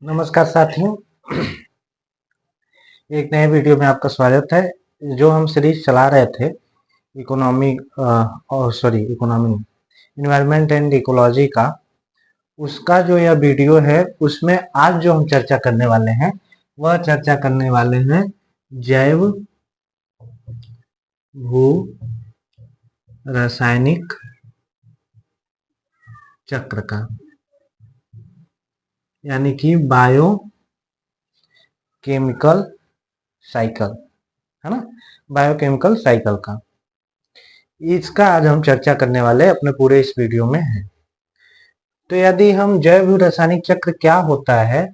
नमस्कार साथियों, एक नए वीडियो में आपका स्वागत है। जो हम सीरीज चला रहे थे economy economy environment and ecology का, उसका जो यह वीडियो है उसमें आज जो हम चर्चा करने वाले हैं वह चर्चा करने वाले हैं जैव भू रासायनिक चक्र का, यानी कि बायो केमिकल साइकिल, है ना। बायोकेमिकल साइकिल का इसका आज हम चर्चा करने वाले अपने पूरे इस वीडियो में है। तो यदि हम जैव रासायनिक चक्र क्या होता है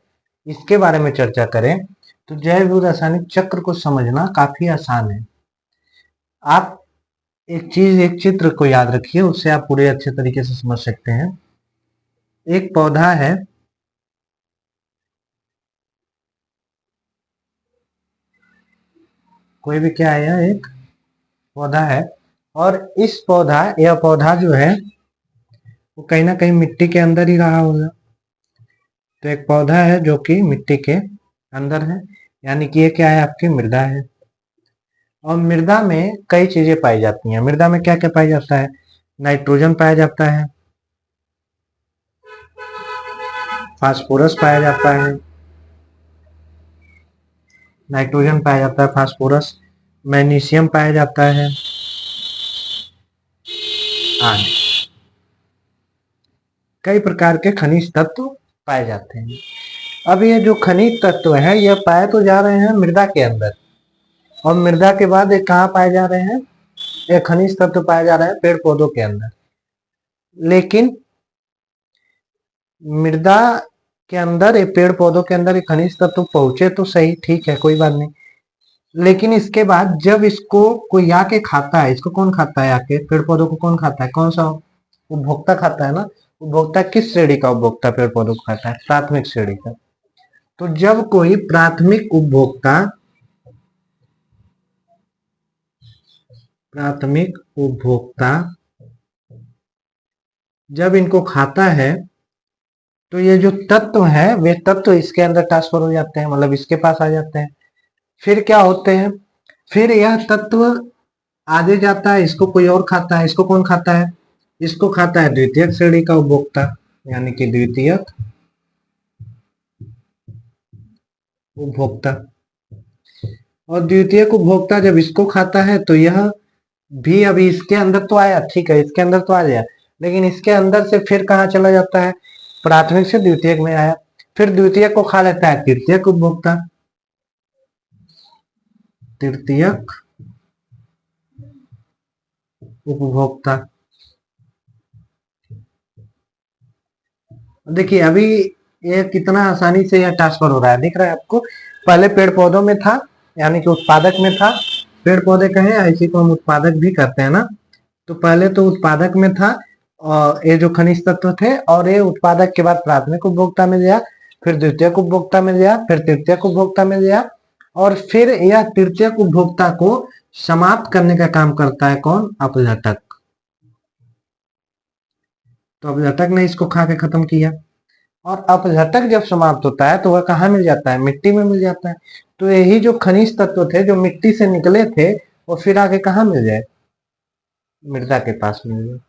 इसके बारे में चर्चा करें तो जैव रासायनिक चक्र को समझना काफी आसान है। आप एक चित्र को याद रखिए, उससे आप पूरे अच्छे तरीके से समझ सकते हैं। एक पौधा है, कोई भी क्या है, एक पौधा है, और यह पौधा जो है वो कहीं ना कहीं मिट्टी के अंदर ही रहा होगा। तो एक पौधा है जो कि मिट्टी के अंदर है, यानी कि ये क्या है, आपकी मृदा है। और मृदा में कई चीजें पाई जाती हैं। मृदा में क्या क्या पाया जाता है? नाइट्रोजन पाया जाता है, फास्फोरस पाया जाता है, नाइट्रोजन पाया जाता है, फास्फोरस, मैग्नीशियम पाया जाता है आदि कई प्रकार के खनिज तत्व पाए जाते हैं। अब ये जो खनिज तत्व है यह पाए तो जा रहे हैं मृदा के अंदर, और मृदा के बाद ये कहाँ पाए जा रहे हैं? ये खनिज तत्व पाए जा रहे हैं पेड़ पौधों के अंदर। लेकिन मृदा के अंदर, ये पेड़ पौधों के अंदर ये खनिज तत्व पहुंचे तो सही, ठीक है, कोई बात नहीं। लेकिन इसके बाद जब इसको कोई आके खाता है, इसको कौन खाता है? आके पेड़ पौधों को कौन खाता है? कौन सा उपभोक्ता खाता है ना। उपभोक्ता किस श्रेणी का उपभोक्ता पेड़ पौधों को खाता है? प्राथमिक श्रेणी का। तो जब कोई प्राथमिक उपभोक्ता जब इनको खाता है तो ये जो तत्व है वे तत्व इसके अंदर ट्रांसफर हो जाते हैं, मतलब इसके पास आ जाते हैं। फिर क्या होते हैं? फिर यह तत्व आगे जाता है, इसको कोई और खाता है। इसको कौन खाता है? इसको खाता है द्वितीयक श्रेणी का उपभोक्ता, यानी कि द्वितीयक उपभोक्ता। और द्वितीयक उपभोक्ता जब इसको खाता है तो यह भी अभी इसके अंदर तो आया, ठीक है, इसके अंदर तो आ गया, लेकिन इसके अंदर से फिर कहाँ चला जाता है? प्राथमिक से द्वितीयक में आया। फिर द्वितीयक को खा लेता है तृतीयक उपभोक्ता। तृतीयक उपभोक्ता, देखिए अभी ये कितना आसानी से यह ट्रांसफर हो रहा है, दिख रहा है आपको। पहले पेड़ पौधों में था, यानी कि उत्पादक में था। पेड़ पौधे कहे, ऐसी को हम उत्पादक भी करते हैं ना। तो पहले तो उत्पादक में था, और ये जो खनिज तत्व थे, और ये उत्पादक के बाद प्राथमिक उपभोक्ता में गया, फिर द्वितीयक उपभोक्ता में गया, फिर तृतीयक उपभोक्ता में गया, और फिर यह तृतीयक उपभोक्ता को समाप्त करने का काम करता है कौन? अपघटक। तो अपघटक ने इसको खा के खत्म किया, और अपघटक जब समाप्त होता है तो वह कहाँ मिल जाता है? मिट्टी में मिल जाता है। तो यही जो खनिज तत्व थे जो मिट्टी से निकले थे वो फिर आगे कहाँ मिल जाए? मृदा के पास मिल जाए।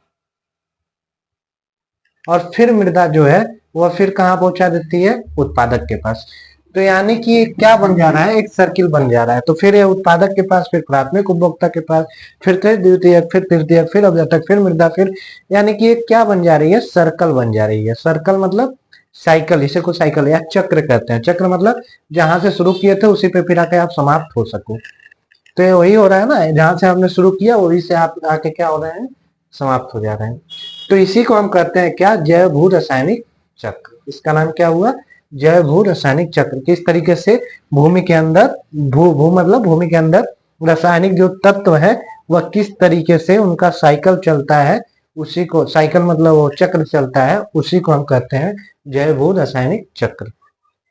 और फिर मृदा जो है वह फिर कहाँ पहुंचा देती है? उत्पादक के पास। तो यानी कि ये क्या बन जा रहा है? एक सर्किल बन जा रहा है। तो फिर ये उत्पादक के पास, फिर प्राथमिक उपभोक्ता के पास, फिर द्वितीयक, फिर तृतीयक, फिर अपघटक, फिर मृदा, फिर, यानी कि ये क्या बन जा रही है? सर्कल बन जा रही है। सर्कल मतलब साइकिल, इसे को साइकिल या चक्र कहते हैं। चक्र मतलब जहां से शुरू किए थे उसी पे फिर आके आप समाप्त हो सको। तो ये वही हो रहा है ना, जहां से आपने शुरू किया वही से आप आके क्या हो रहे हैं? समाप्त हो जा रहे हैं। तो इसी को हम कहते हैं क्या? जैव भू रासायनिक चक्र। इसका नाम क्या हुआ? जैव भू रासायनिक चक्र। किस तरीके से भूमि के अंदर, भू भू मतलब भूमि के अंदर रासायनिक जो तत्व है वह किस तरीके से उनका साइकिल चलता है, उसी को, साइकिल मतलब वो चक्र चलता है, उसी को हम कहते हैं जैव भू रासायनिक चक्र।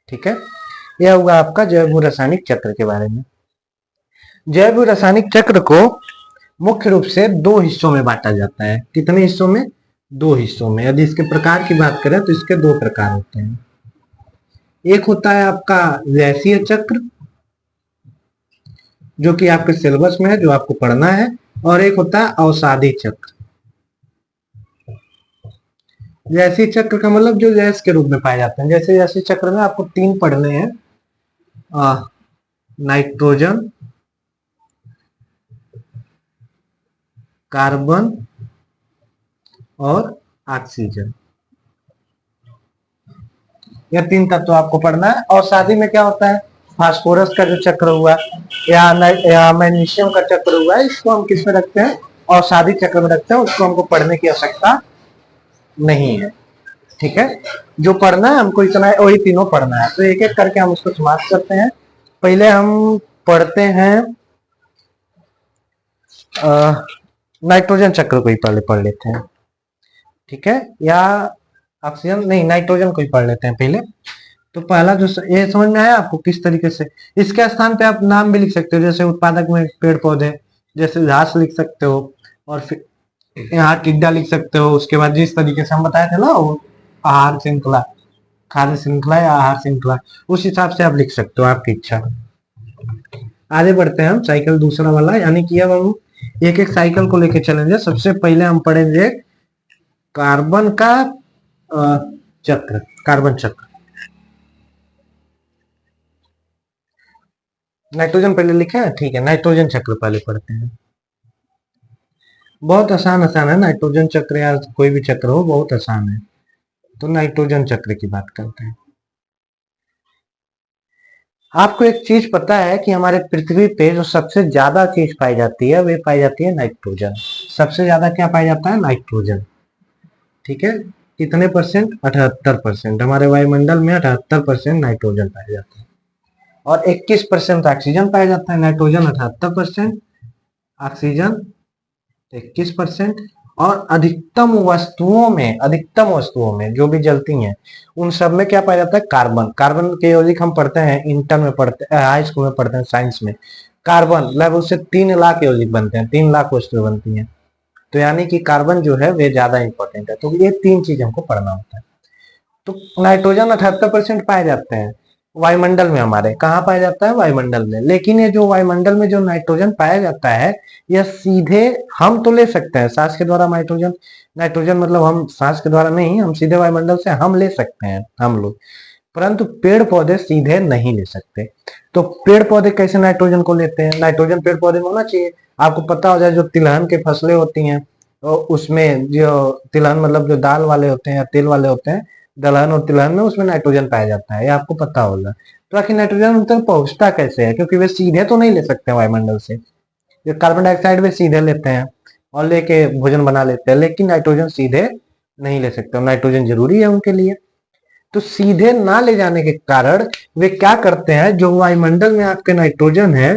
ठीक है, यह हुआ आपका जैव भू रासायनिक चक्र के बारे में। जैव भू रासायनिक चक्र को मुख्य रूप से दो हिस्सों में बांटा जाता है। कितने हिस्सों में? दो हिस्सों में। यदि इसके प्रकार की बात करें तो इसके दो प्रकार होते हैं। एक होता है आपका गैसीय चक्र, जो कि आपके सिलेबस में है, जो आपको पढ़ना है, और एक होता है अवसादी चक्र। गैसीय चक्र का मतलब जो गैस के रूप में पाए जाते हैं। जैसे गैसीय चक्र में आपको तीन पढ़ने हैं, नाइट्रोजन, कार्बन और ऑक्सीजन, यह तीन तत्व आपको पढ़ना है। और शादी में क्या होता है, फास्फोरस का जो चक्र हुआ या मैग्नीशियम का चक्र हुआ है, इसको हम किस में रखते हैं, और शादी चक्र में रखते हैं, उसको हमको पढ़ने की आवश्यकता नहीं है। ठीक है, जो पढ़ना है हमको इतना है, वही तीनों पढ़ना है। तो एक एक करके हम उसको समाप्त करते हैं। पहले हम पढ़ते हैं नाइट्रोजन चक्र को ही पहले पढ़ लेते हैं। ठीक है, या ऑक्सीजन नहीं, नाइट्रोजन को ही पढ़ लेते हैं पहले। तो पहला जो ये समझ में आया आपको किस तरीके से, इसके स्थान पे आप नाम भी लिख सकते हो, जैसे उत्पादक में पेड़ पौधे, जैसे घास लिख सकते हो, और फिर यहाँ टिड्डा लिख सकते हो। उसके बाद जिस तरीके से हम बताए थे ना, वो आहार श्रृंखला, खाद्य श्रृंखला या आहार श्रृंखला, उस हिसाब से आप लिख सकते हो, आपकी इच्छा। आगे बढ़ते हैं हम साइकिल दूसरा वाला, यानी कि अब हम एक एक साइकिल को लेके चलेंगे। सबसे पहले हम पढ़ेंगे कार्बन का चक्र, कार्बन चक्र। नाइट्रोजन पहले लिखा है, ठीक है, नाइट्रोजन चक्र पहले पढ़ते हैं। बहुत आसान आसान है नाइट्रोजन चक्र, या कोई भी चक्र हो, बहुत आसान है। तो नाइट्रोजन चक्र की बात करते हैं। आपको एक चीज पता है कि हमारे पृथ्वी पे जो सबसे ज्यादा चीज पाई जाती है, वे पाई जाती है नाइट्रोजन। सबसे ज्यादा क्या पाया जाता है, नाइट्रोजन। ठीक है, कितने परसेंट, 78%। हमारे वायुमंडल में 78% नाइट्रोजन पाया जाता है, और 21% ऑक्सीजन पाया जाता है। Nitrogen 78%, oxygen 21%। और अधिकतम वस्तुओं में जो भी जलती हैं, उन सब में क्या पाया जाता है, कार्बन। कार्बन के यौगिक हम पढ़ते हैं, इंटर में पढ़ते हैं, हाई स्कूल में पढ़ते हैं, साइंस में। कार्बन लगभग उससे 3 लाख यौगिक बनते हैं, 3 लाख वस्तुएं बनती हैं। तो यानी कि कार्बन जो है वे ज्यादा इंपॉर्टेंट है। तो ये तीन चीज हमको पढ़ना होता है। तो नाइट्रोजन 78% पाए जाते हैं वायुमंडल में। हमारे कहाँ पाया जाता है, वायुमंडल में। लेकिन ये जो वायुमंडल में जो नाइट्रोजन पाया जाता है, यह सीधे हम तो ले सकते हैं सांस के द्वारा। नाइट्रोजन नाइट्रोजन मतलब हम सांस के द्वारा नहीं, हम सीधे वायुमंडल से हम ले सकते हैं, हम लोग। परंतु पेड़ पौधे सीधे नहीं ले सकते। तो पेड़ पौधे कैसे नाइट्रोजन को लेते हैं, नाइट्रोजन पेड़ पौधे में होना चाहिए। आपको पता हो जाए, जो तिलहन के फसलें होती हैं, तो उसमें जो तिलहन मतलब जो दाल वाले होते हैं या तेल वाले होते हैं, दलहन और तिलहन में, उसमें नाइट्रोजन पाया जाता है, ये आपको पता होगा। तो आखिर नाइट्रोजन उन तक पहुंचता कैसे है, क्योंकि वे सीधे तो नहीं ले सकते वायुमंडल से। ये कार्बन डाइऑक्साइड वे सीधे लेते हैं और लेके भोजन बना लेते हैं, लेकिन नाइट्रोजन सीधे नहीं ले सकते। नाइट्रोजन जरूरी है उनके लिए। तो सीधे ना ले जाने के कारण वे क्या करते हैं, जो वायुमंडल में आपके नाइट्रोजन है,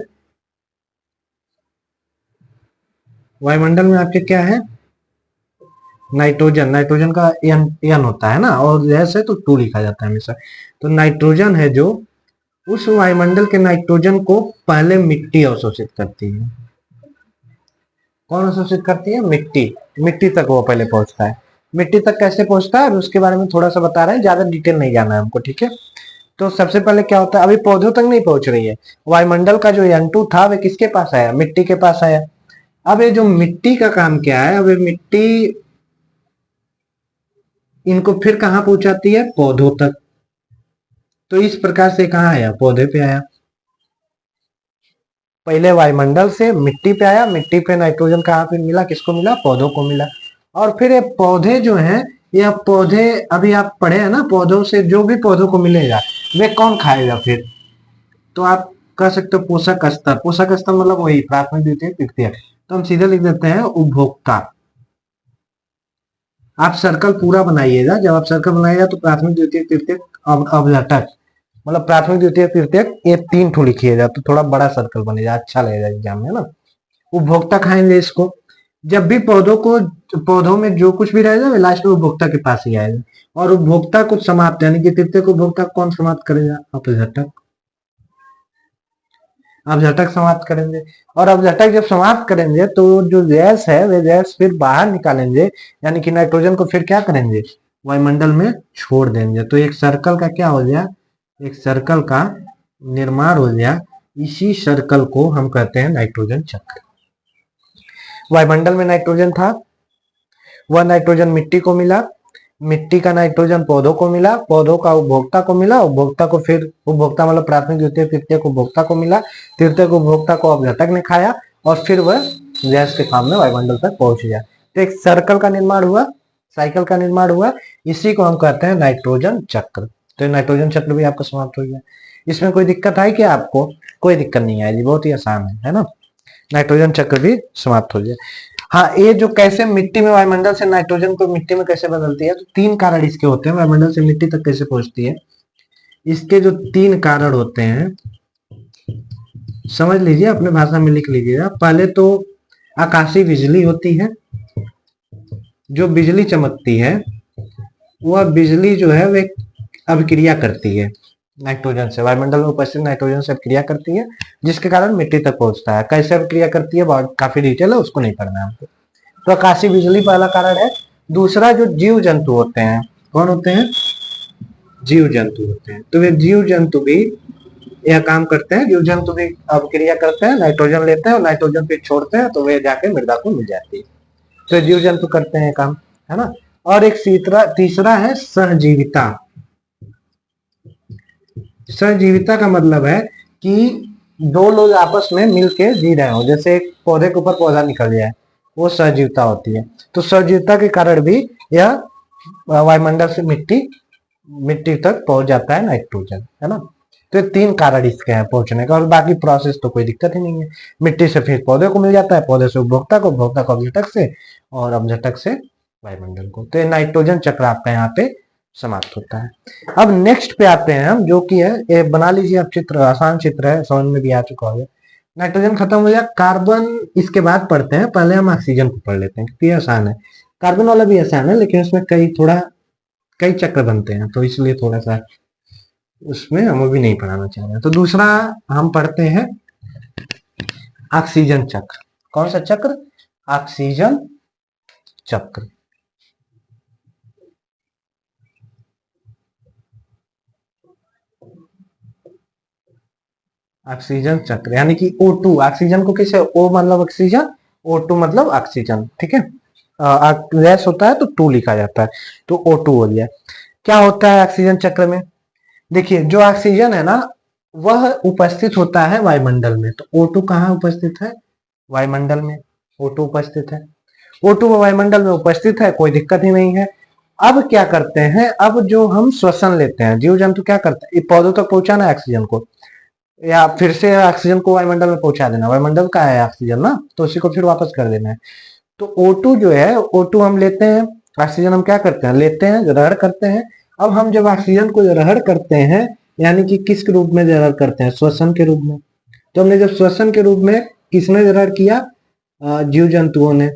वायुमंडल में आपके क्या है, नाइट्रोजन। नाइट्रोजन का एन होता है ना, और जैसे तो 2 लिखा जाता है हमेशा। तो नाइट्रोजन है जो, उस वायुमंडल के नाइट्रोजन को पहले मिट्टी अवशोषित करती है। कौन अवशोषित करती है, मिट्टी। मिट्टी तक वो पहले पहुंचता है। मिट्टी तक कैसे पहुंचता है, उसके बारे में थोड़ा सा बता रहे हैं, ज्यादा डिटेल नहीं जाना है हमको, ठीक है। तो सबसे पहले क्या होता है, अभी पौधों तक नहीं पहुंच रही है। वायुमंडल का जो N2 था, वे किसके पास आया, मिट्टी के पास आया। अब ये जो मिट्टी का काम क्या है, अब ये मिट्टी इनको फिर कहाँ पहुंचाती है, पौधों तक। तो इस प्रकार से कहाँ आया, पौधे पे आया। पहले वायुमंडल से मिट्टी पे आया, मिट्टी पे नाइट्रोजन कहाँ पे मिला, किसको मिला, पौधों को मिला। और फिर ये पौधे जो हैं, ये पौधे अभी आप पढ़े हैं ना, पौधों से जो भी पौधों को मिलेगा, वे कौन खाएगा फिर। तो आप कह सकते हो पोषक स्तर। पोषक स्तर मतलब वही प्राथमिक द्वितीयक तृतीयक। तो हम सीधे लिख देते हैं उपभोक्ता। आप सर्कल पूरा बनाइएगा, जब आप सर्कल बनाइएगा तो प्राथमिक द्वितीयक तृतीयक अवघटक, मतलब प्राथमिक द्वितीयक तृतीयक, ये 3 ठो लिखिएगा, तो थोड़ा बड़ा सर्कल बनेगा, अच्छा लगेगा एग्जाम में ना। उपभोक्ता खाएंगे इसको। जब भी पौधों में जो कुछ भी रहेगा, लास्ट में उपभोक्ता के पास ही आएगा। और उपभोक्ता को समाप्त, यानी कि तृतीय को उपभोक्ता कौन समाप्त करेगा, अपघटक। अपघटक समाप्त करेंगे। और अपघटक जब समाप्त करेंगे, तो जो गैस है, वे गैस फिर बाहर निकालेंगे, यानी कि नाइट्रोजन को फिर क्या करेंगे, वायुमंडल में छोड़ देंगे। तो एक सर्कल का क्या हो गया, एक सर्कल का निर्माण हो गया, इसी सर्कल को हम कहते हैं नाइट्रोजन चक्र। वायुमंडल में नाइट्रोजन था, वह नाइट्रोजन मिट्टी को मिला, मिट्टी का नाइट्रोजन पौधों को मिला, पौधों का उपभोक्ता को मिला, उपभोक्ता को फिर उपभोक्ता मतलब प्राथमिक द्वितीय तृतीयक उपभोक्ता को मिला, तृतीयक उपभोक्ता को अवघटक ने खाया और फिर वह गैस के फॉर्म में वायुमंडल तक पहुंच गया। तो एक सर्कल का निर्माण हुआ, साइकिल का निर्माण हुआ, इसी को हम कहते हैं नाइट्रोजन चक्र। तो नाइट्रोजन चक्र भी आपका समाप्त हो गया। इसमें कोई दिक्कत आई क्या आपको? कोई दिक्कत नहीं आएगी, बहुत ही आसान है ना। नाइट्रोजन चक्र भी समाप्त हो गया। हाँ, ये जो कैसे मिट्टी में वायुमंडल से नाइट्रोजन को मिट्टी में कैसे बदलती है, तो 3 कारण इसके होते हैं, वायुमंडल से मिट्टी तक कैसे पहुंचती है। इसके जो 3 कारण होते हैं, समझ लीजिए, अपने भाषा में लिख लीजिएगा। पहले तो आकाशीय बिजली होती है, जो बिजली चमकती है, वह बिजली जो है वह अभिक्रिया करती है नाइट्रोजन से, वायुमंडल में उपस्थित नाइट्रोजन से अभिक्रिया करती है, जिसके कारण मिट्टी तक पहुंचता है। कैसे अभिक्रिया करती है बहुत काफी डिटेल है, उसको नहीं पढ़ना है हमको। तो आकाशीय बिजली पहला कारण है। दूसरा, जो जीव जंतु होते हैं, कौन होते हैं? जीव जंतु होते हैं। तो वे जीव जंतु भी यह काम करते हैं, जीव जंतु भी अभिक्रिया करते हैं, नाइट्रोजन लेते हैं और नाइट्रोजन फिर छोड़ते हैं, तो वे जाके मृदा को मिल जाती है। तो जीव जंतु करते हैं काम, है ना। और एक तीसरा है सहजीविता। सहजीविता का मतलब है कि दो लोग आपस में मिलके जी रहे हो, जैसे एक पौधे के ऊपर पौधा निकल जाए, वो सहजीविता होती है। तो सहजीविता के कारण भी यह वायुमंडल से मिट्टी तक पहुंच जाता है नाइट्रोजन, है ना। तो ये 3 कारण इसके हैं पहुंचने का, और बाकी प्रोसेस तो कोई दिक्कत ही नहीं है। मिट्टी से फिर पौधे को मिल जाता है, पौधे से उपभोक्ता को, उपभोक्ता को अवघटक से, और अवघटक से वायुमंडल को। तो ये नाइट्रोजन चक्र आपका यहाँ पे समाप्त होता है। अब नेक्स्ट पे आते हैं हम, जो कि है, ये बना लीजिए आप चित्र, आसान चित्र है, समझ में भी आ चुका होगा। नाइट्रोजन खत्म हो गया, कार्बन इसके बाद पढ़ते हैं। पहले हम ऑक्सीजन को पढ़ लेते हैं क्योंकि ये आसान है। कार्बन वाला भी आसान है, लेकिन उसमें कई चक्र बनते हैं, तो इसलिए थोड़ा सा उसमें हम भी नहीं पढ़ाना चाह रहे हैं। तो दूसरा हम पढ़ते हैं ऑक्सीजन चक्र। कौन सा चक्र? ऑक्सीजन चक्र। ऑक्सीजन चक्र यानी कि O2, ऑक्सीजन को किसे, O मतलब ऑक्सीजन, O2 मतलब ऑक्सीजन, ठीक है। गैस होता है तो 2 लिखा जाता है, तो O2 हो गया। क्या होता है ऑक्सीजन चक्र में? देखिए, जो ऑक्सीजन है ना, वह उपस्थित होता है वायुमंडल में। तो O2 कहाँ उपस्थित है? वायुमंडल में O2 उपस्थित है। O2 वायुमंडल में उपस्थित है, कोई दिक्कत ही नहीं है। अब क्या करते हैं, अब जो हम श्वसन लेते हैं, जीव जंतु क्या करते हैं, पौधों तक पहुंचाना है ऑक्सीजन को, या फिर से ऑक्सीजन को वायुमंडल में पहुंचा देना। वायुमंडल का है ऑक्सीजन ना, तो उसी को फिर वापस कर देना है। तो O2 जो है, O2 हम लेते हैं, ऑक्सीजन हम क्या करते हैं, लेते हैं, ग्रहण करते हैं। अब हम जब ऑक्सीजन को ग्रहण करते हैं, यानी कि किस रूप में ग्रहण करते हैं? श्वसन के रूप में। तो हमने जब श्वसन के रूप में किसने ग्रहण किया? जीव जंतुओं ने।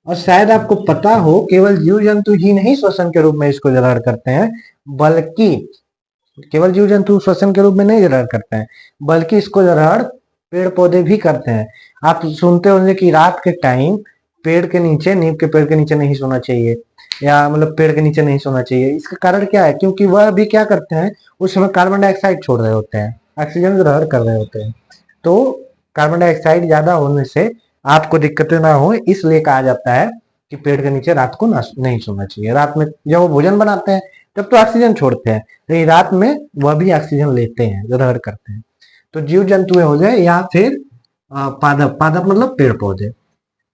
और शायद आपको पता हो, केवल जीव जंतु ही नहीं श्वसन के रूप में इसको ग्रहण करते हैं, बल्कि केवल जीव जंतु श्वसन के रूप में नहीं ग्रहण करते हैं, बल्कि इसको ग्रहण पेड़ पौधे भी करते हैं। आप सुनते होंगे कि रात के टाइम पेड़ के नीचे, नीम के पेड़ के नीचे नहीं सोना चाहिए, या मतलब पेड़ के नीचे नहीं सोना चाहिए। इसका कारण क्या है? क्योंकि वह भी क्या करते हैं, उस समय कार्बन डाइऑक्साइड छोड़ रहे होते हैं, ऑक्सीजन ग्रहण कर रहे होते हैं। तो कार्बन डाइऑक्साइड ज्यादा होने से आपको दिक्कतें ना हो, इसलिए कहा जाता है कि पेड़ के नीचे रात को नहीं सोना चाहिए। रात में जब वो भोजन बनाते हैं तब तो ऑक्सीजन छोड़ते हैं, लेकिन रात में वह भी ऑक्सीजन लेते हैं, ग्रहण करते हैं। तो जीव जंतु हो जाए या फिर पादप, पादप मतलब पेड़ पौधे,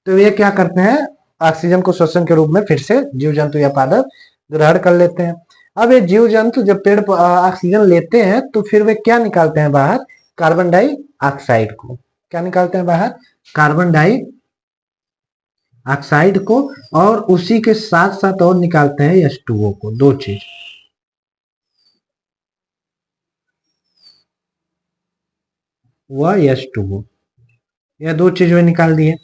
तो ये क्या करते हैं, ऑक्सीजन को श्वसन के रूप में फिर से जीव जंतु या पादप ग्रहण कर लेते हैं। अब ये जीव जंतु जब पेड़ ऑक्सीजन लेते हैं, तो फिर वे क्या निकालते हैं बाहर? कार्बन डाइऑक्साइड को। क्या निकालते हैं बाहर? कार्बन डाइऑक्साइड को, और उसी के साथ साथ और निकालते हैं H2O को। 2 चीज, वह H2O, यह 2 चीज वे निकाल दिए।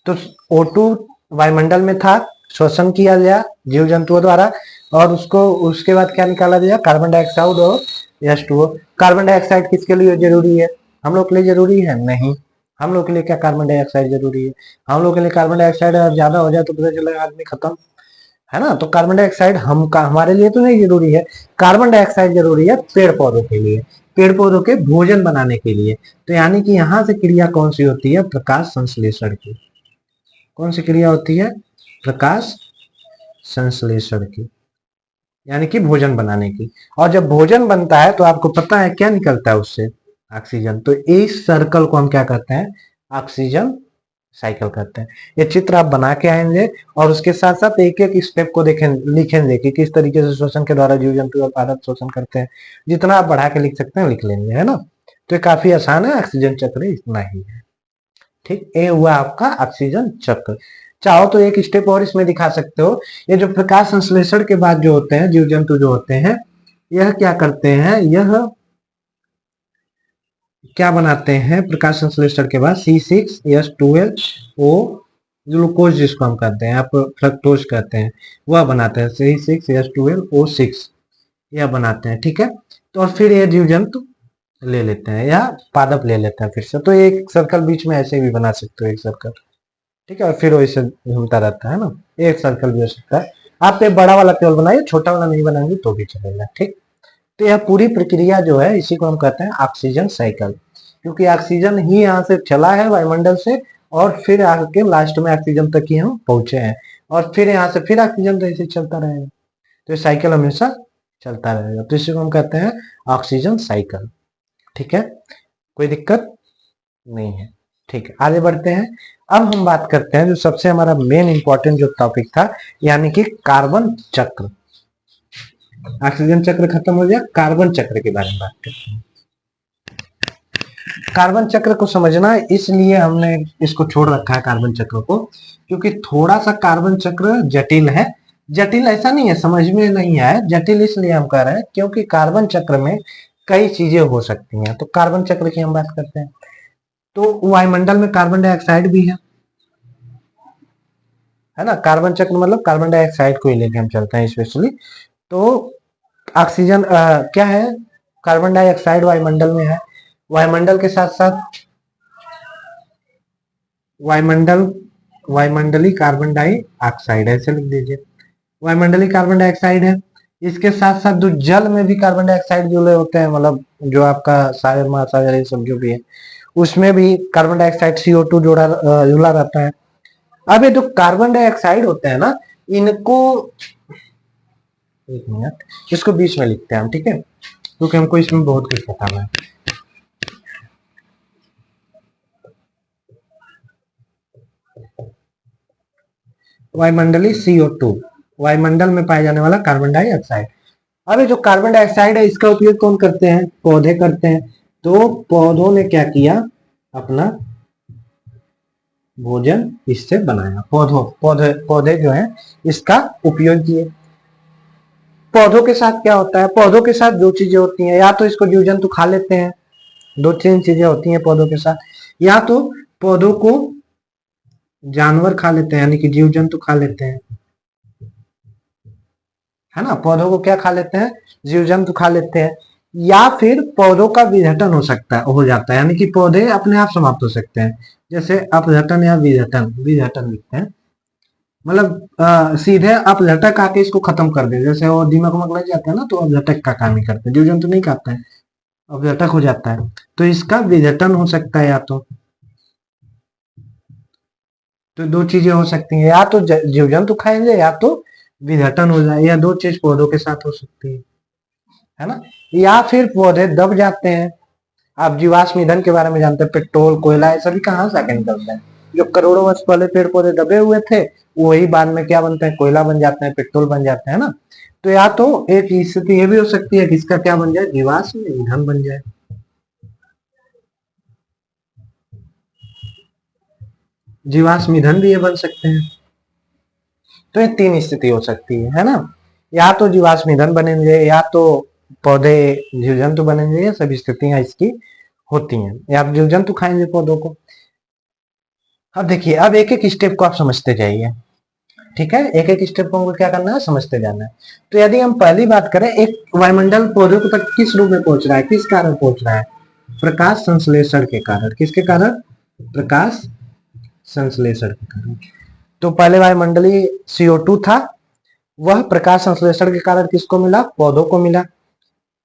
तो O2 वायुमंडल में था, श्वसन किया गया जीव जंतुओं द्वारा, और उसके बाद क्या निकाला गया? कार्बन डाइऑक्साइड और H2O। कार्बन डाइऑक्साइड किसके लिए जरूरी है? हम लोग के लिए जरूरी है? नहीं। हम लोग के लिए क्या कार्बन डाइऑक्साइड जरूरी है? हम लोग के लिए कार्बन डाइऑक्साइड अगर ज्यादा हो जाए तो पता चलेगा आदमी खत्म। है ना। तो कार्बन डाइऑक्साइड हमारे लिए तो नहीं जरूरी है, कार्बन डाइऑक्साइड जरूरी है पेड़ पौधों के लिए, पेड़ पौधों के भोजन बनाने के लिए। तो यानी कि यहां से क्रिया कौन सी होती है, प्रकाश संश्लेषण की। कौन सी क्रिया होती है, प्रकाश संश्लेषण की, यानी कि भोजन बनाने की। और जब भोजन बनता है तो आपको पता है क्या निकलता है उससे, ऑक्सीजन। तो इस सर्कल को हम क्या कहते हैं, ऑक्सीजन साइकिल कहते हैं। ये चित्र आप बना के आएंगे और उसके साथ साथ एक एक स्टेप को देखें, लिखेंगे कि किस तरीके से श्वसन के द्वारा जीव जंतु और पादप शोषण करते हैं। जितना आप बढ़ा के लिख सकते हैं लिख लेंगे, है ना। तो ये काफी आसान है, ऑक्सीजन चक्र इतना ही है। ठीक, ये हुआ आपका ऑक्सीजन चक्र। चाहो तो एक स्टेप और इसमें दिखा सकते हो। ये जो प्रकाश संश्लेषण के बाद जो होते हैं जीव जंतु जो होते हैं, यह क्या करते हैं, यह क्या बनाते हैं प्रकाश संश्लेषण के बाद, C6H12O ग्लूकोज जिसको हम कहते हैं, आप फ्रक्टोज कहते हैं, वह बनाते हैं C6H12O6, यह बनाते हैं। ठीक है, तो और फिर ये जीव जंतु ले लेते हैं या पादप ले लेते हैं फिर से। तो एक सर्कल बीच में ऐसे भी बना सकते हो, एक सर्कल। ठीक है, और फिर वैसे घूमता रहता है ना, एक सर्कल भी हो सकता है। आप एक बड़ा वाला केवल बनाइए, छोटा वाला नहीं बनाएंगे तो भी चलेगा। ठीक, तो यह पूरी प्रक्रिया जो है इसी को हम कहते हैं ऑक्सीजन साइकिल, क्योंकि ऑक्सीजन ही यहाँ से चला है वायुमंडल से और फिर आके लास्ट में ऑक्सीजन तक ही हम पहुंचे हैं, और फिर यहाँ से फिर ऑक्सीजन तो ऐसे चलता रहेगा। तो ये साइकिल हमेशा चलता रहेगा, तो इसी को हम कहते हैं ऑक्सीजन साइकिल। ठीक है, कोई दिक्कत नहीं है। ठीक है, आगे बढ़ते हैं। अब हम बात करते हैं जो सबसे हमारा मेन इंपॉर्टेंट जो टॉपिक था, यानी कि कार्बन चक्र। ऑक्सीजन चक्र खत्म हो गया, कार्बन चक्र के बारे में बात करते हैं। कार्बन चक्र को समझना इसलिए हमने इसको छोड़ रखा है कार्बन चक्र को, क्योंकि थोड़ा सा कार्बन चक्र जटिल है। जटिल ऐसा नहीं है समझ में नहीं आया, जटिल इसलिए हम कह रहे हैं क्योंकि कार्बन चक्र में कई चीजें हो सकती हैं। तो कार्बन चक्र की हम बात करते हैं, तो वायुमंडल में कार्बन डाइऑक्साइड भी है ना। कार्बन चक्र मतलब कार्बन डाइऑक्साइड को ही लेके हम चलते हैं स्पेशली। तो ऑक्सीजन क्या है, कार्बन डाइऑक्साइड वायुमंडल में है। वायुमंडल के साथ साथ वायुमंडली कार्बन डाइऑक्साइड, ऐसे लिख दीजिए, वायुमंडली कार्बन डाइऑक्साइड है। इसके साथ साथ जो जल में भी कार्बन डाइऑक्साइड जुड़े होते हैं, मतलब जो आपका सागर महासागर ये सब जो भी है, उसमें भी कार्बन डाइऑक्साइड CO2 जुड़ा रहता है। अब ये जो कार्बन डाइऑक्साइड होते हैं ना, इनको एक मिनट, इसको बीच में लिखते हैं हम, ठीक है, क्योंकि हमको इसमें बहुत कुछ बताना है। वायुमंडली CO2, वायुमंडल में पाए जाने वाला कार्बन डाइऑक्साइड। अब ये जो कार्बन डाइऑक्साइड है इसका उपयोग कौन करते हैं, पौधे करते हैं। तो पौधों ने क्या किया, अपना भोजन इससे बनाया। पौधे जो है इसका उपयोग किए। पौधों के साथ क्या होता है, पौधों के साथ दो चीजें होती हैं, या तो इसको जीव जंतु खा लेते हैं, दो तीन चीजें होती हैं पौधों के साथ, या तो पौधों को जानवर खा लेते हैं, यानी कि जीव जंतु खा लेते हैं, है ना। पौधों को क्या खा लेते हैं, जीव जंतु खा लेते हैं। या फिर पौधों का विघटन हो जाता है, यानी कि पौधे अपने आप समाप्त हो सकते हैं। जैसे अपघटन या विघटन, विघटन लिखते हैं, मतलब सीधे अपघटक आके इसको खत्म कर दे। जैसे वो दीमक उमक लग जाता है ना, तो अपघटक का काम ही करते हैं, जीव जंतु नहीं खाते हैं, अपघटक हो जाता है। तो इसका विघटन हो सकता है, या तो दो चीजें हो सकती हैं, या तो जीव जंतु खाएंगे या तो विघटन हो जाए, या दो चीज पौधों के साथ हो सकती है ना। या फिर पौधे दब जाते हैं। आप जीवाश्म ईंधन के बारे में जानते हैं, पेट्रोल कोयला ये सभी कहाँ से आके निकलता है। जो करोड़ों वर्ष पहले पेड़ पौधे दबे हुए थे, वही बाद में क्या बनते हैं, कोयला बन जाते हैं, पेट्रोल बन जाते हैं ना। तो या तो एक स्थिति ये भी हो सकती है कि इसका क्या बन जाए, जीवाश्म ईंधन बन जाए। जीवाश्म ईंधन भी ये बन सकते हैं। तो ये तीन स्थिति हो सकती है ना। या तो जीवाश्म ईंधन बनेंगे, या तो पौधे जीव जंतु बनेंगे, ये सभी स्थितियां इसकी होती हैं। या जीव जंतु खाएंगे पौधों को। अब देखिए, अब एक एक स्टेप को आप समझते जाइए, ठीक है, एक एक स्टेप को हमको क्या करना है, समझते जाना है। तो यदि हम पहली बात करें, एक वायुमंडल पौधों तक किस रूप में पहुंच रहा है, किस कारण पहुंच रहा है, प्रकाश संश्लेषण के कारण। किसके कारण, प्रकाश संश्लेषण के कारण। तो पहले वायुमंडलीय CO2 था, वह प्रकाश संश्लेषण के कारण किसको मिला? पौधों को मिला।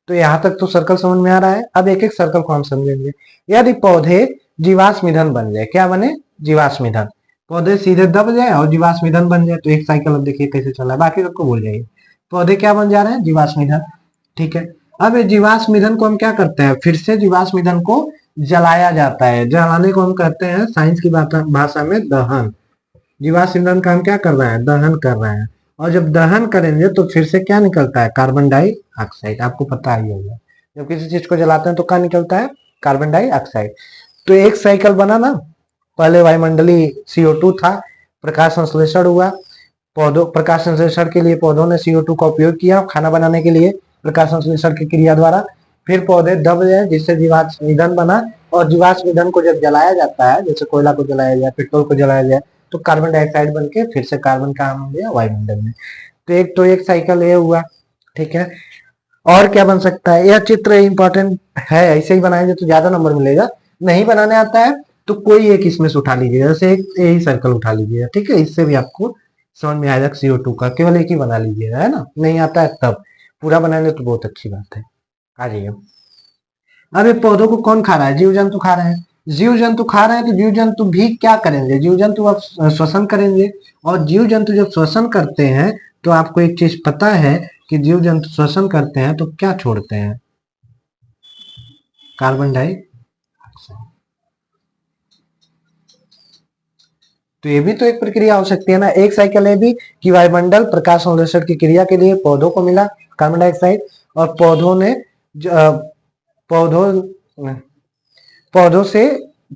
तो यहां तक तो सर्कल समझ में आ रहा है। अब एक एक सर्कल को हम समझेंगे। यदि पौधे जीवाश्म ईंधन बन जाए, क्या बने? जीवाश्म ईंधन। पौधे सीधे दब जाए और जीवाश्म ईंधन बन जाए, तो एक साइकिल अब देखिए कैसे चला है, बाकी सबको भूल जाइए। पौधे क्या बन जा रहे हैं? जीवाश्म ईंधन। ठीक है, अब ये जीवाश्म ईंधन को हम क्या करते हैं? फिर से जीवाश्म ईंधन को जलाया जाता है। जलाने को हम कहते हैं साइंस की भाषा में दहन। जीवाश्म ईंधन का हम क्या कर रहे हैं? दहन कर रहे हैं। और जब दहन करेंगे तो फिर से क्या निकलता है? Carbon dioxide. आपको पता ही होगा, जब किसी चीज को जलाते हैं तो क्या निकलता है? Carbon dioxide. तो एक साइकिल बना ना। पहले वायुमंडलीय CO2 था, प्रकाश संश्लेषण हुआ, पौधों प्रकाश संश्लेषण के लिए पौधों ने CO2 का उपयोग किया खाना बनाने के लिए प्रकाश संश्लेषण की क्रिया द्वारा। फिर पौधे दब गए जिससे जीवाश्म ईंधन बना, और जीवाश्म ईंधन को जब जलाया जाता है, जैसे कोयला को जलाया जाए, पेट्रोल को जलाया जाए, तो कार्बन डाइऑक्साइड बन के फिर से कार्बन का हो गया वायुमंडल में। तो एक साइकिल ये हुआ। ठीक है, और क्या बन सकता है? यह चित्र इंपॉर्टेंट है, ऐसे ही बनाएंगे तो ज्यादा नंबर मिलेगा। नहीं बनाने आता है तो कोई एक इसमें से उठा लीजिएगा, जैसे एक यही सर्कल उठा लीजिएगा। ठीक है, इससे भी आपको समझ में आएगा। CO2 का केवल एक ही बना लीजिएगा, है ना? नहीं आता है तब पूरा बनाएंगे तो बहुत अच्छी बात है। आ जाइए। अब ये पौधों को कौन खा रहा है? जीव जंतु खा रहे हैं। जीव जंतु खा रहे हैं तो जीव जंतु भी क्या करेंगे? जीव जंतु अब श्वसन करेंगे। और जीव जंतु जब श्वसन करते हैं तो आपको एक चीज पता है कि जीव जंतु श्वसन करते हैं तो क्या छोड़ते हैं? Carbon dioxide. तो ये भी तो एक प्रक्रिया हो सकती है ना। एक साइकिल है भी कि वायुमंडल प्रकाश संश्लेषण की क्रिया के लिए पौधों को मिला कार्बन डाइऑक्साइड, और पौधों ने पौधों पौधों से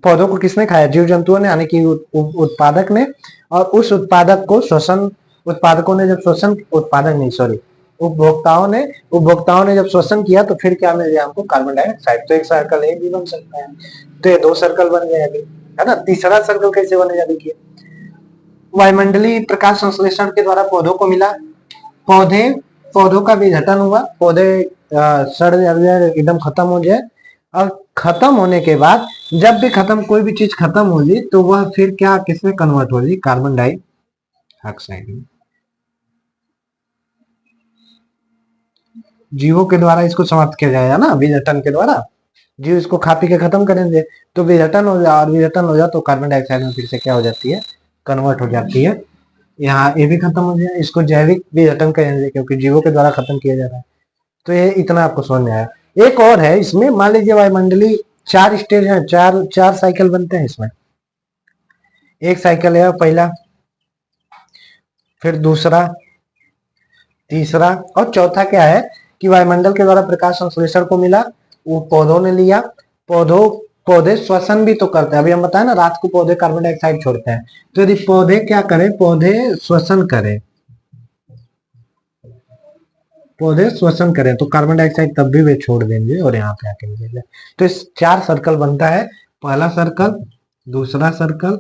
पौधों को किसने खाया? जीव जंतुओं ने, यानी कि उत्पादक ने। और उस उत्पादक को श्वसन उत्पादकों ने जब श्वसन उत्पादक नहीं सॉरी उपभोक्ताओं ने जब श्वसन किया तो फिर क्या मिल गया हमको? Carbon dioxide. तो एक सर्कल एक भी बन सकता है। तो ये दो सर्कल बन गए अभी, है ना? तीसरा सर्कल कैसे बनेगा देखिए। वायुमंडलीय प्रकाश संश्लेषण के द्वारा पौधों को मिला, पौधों का विघटन हुआ, पौधे सड़ जाए, एकदम खत्म हो जाए। और खत्म होने के बाद जब भी कोई भी चीज खत्म होगी तो वह फिर क्या किसमें कन्वर्ट होगी? कार्बन डाइऑक्साइड में। जीवों के द्वारा इसको समाप्त किया जाएगा ना, विघटन के द्वारा। जीव इसको खा पी के खत्म करेंगे तो विघटन हो जाए, और विघटन हो जाए तो कार्बन डाइऑक्साइड में फिर से क्या हो जाती है? कन्वर्ट हो जाती है। यहाँ ये भी खत्म हो जाए, इसको जैविक विघटन कहेंगे क्योंकि जीवों के द्वारा खत्म किया जा रहा है। तो ये इतना आपको समझ में आया। एक और है इसमें, मान लीजिए वायुमंडलीय 4 स्टेज है, चार साइकिल बनते हैं इसमें। एक साइकिल है पहला, फिर दूसरा, तीसरा और चौथा क्या है कि वायुमंडल के द्वारा प्रकाश संश्लेषण को मिला, वो पौधों ने लिया। पौधे श्वसन भी तो करते हैं। अभी हम बताए ना, रात को पौधे कार्बन डाइऑक्साइड छोड़ते हैं। तो यदि पौधे क्या करें? पौधे श्वसन करें तो कार्बन डाइऑक्साइड तब भी वे छोड़ देंगे और यहाँ पे आके मिलेगा। तो इस 4 सर्कल बनता है। पहला सर्कल, दूसरा सर्कल,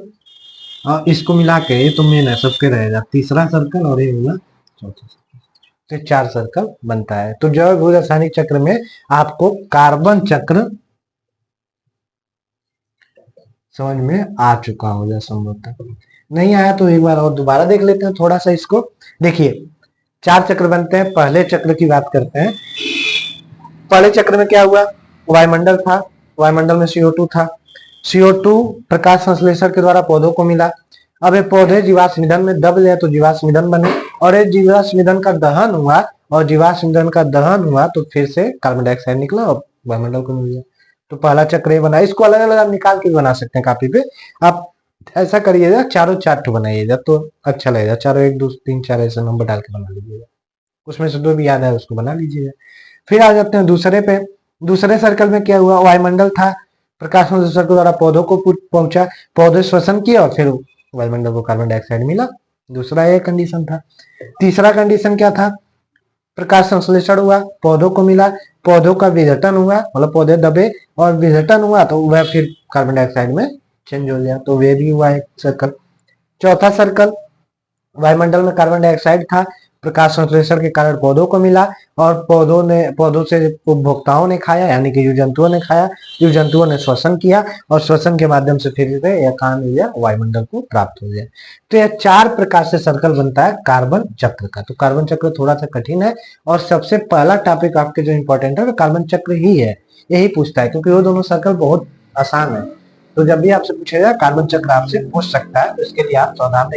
और इसको मिला के, ये तो मेन है, सबके रहेगा, तीसरा सर्कल और ये होगा चौथा सर्कल। तो 4 सर्कल बनता है। तो जैव भू रासायनिक चक्र में आपको कार्बन चक्र समझ में आ चुका होगा संभवतः। नहीं आया तो एक बार और दोबारा देख लेते हैं थोड़ा सा इसको। देखिए 4 चक्र बनते हैं। पहले चक्र की बात करते हैं। पहले चक्र में क्या हुआ? वायुमंडल था, वायुमंडल में CO2 था। CO2 प्रकाश संश्लेषण के द्वारा पौधों को मिला। अब ये पौधे जीवाश्म ईंधन में दब गए तो जीवाश्म ईंधन बने, और ये जीवाश्म ईंधन का दहन हुआ, और जीवाश्म ईंधन का दहन हुआ तो फिर से कार्बन डाइऑक्साइड निकला और वायुमंडल को मिल गया। तो पहला चक्र ये बना। इसको अलग अलग आप निकाल के भी बना सकते हैं कॉपी पे। आप ऐसा करिएगा, चारों चार्ट बनाइएगा तो अच्छा लगेगा। चारों 1 2 3 4 ऐसे नंबर डाल के बना लीजिएगा। उसमें से 2 भी याद है उसको बना लीजिएगा। फिर आ जाते हैं दूसरे पे। दूसरे सर्कल में क्या हुआ? वायुमंडल था, प्रकाश संश्लेषण के द्वारा पौधों को पहुंचा, पौधे श्वसन किया और फिर वायुमंडल को कार्बन डाइऑक्साइड मिला। दूसरा ये कंडीशन था। तीसरा कंडीशन क्या था? प्रकाश संश्लेषण हुआ, पौधों को मिला, पौधों का विघटन हुआ, मतलब पौधे दबे और विघटन हुआ तो वह फिर कार्बन डाइऑक्साइड में चेंज हो गया। तो वे भी हुआ एक सर्कल। चौथा सर्कल, वायुमंडल में कार्बन डाइऑक्साइड था, प्रकाश संश्लेषण के कारण पौधों को मिला, और पौधों से उपभोक्ताओं ने खाया, यानी कि जीव जंतुओं ने खाया, जीव जंतुओं ने श्वसन किया, और श्वसन के माध्यम से फिर से यह काम या वायुमंडल को प्राप्त हो गया। तो यह 4 प्रकार से सर्कल बनता है कार्बन चक्र का। तो कार्बन चक्र थोड़ा सा कठिन है, और सबसे पहला टॉपिक आपके जो इंपॉर्टेंट है वो कार्बन चक्र ही है, यही पूछता है, क्योंकि वो दोनों सर्कल बहुत आसान है। तो जब भी आपसे पूछेगा कार्बन चक्र आपसे पूछ सकता है, तो इसके लिए आप सावधान रहिए।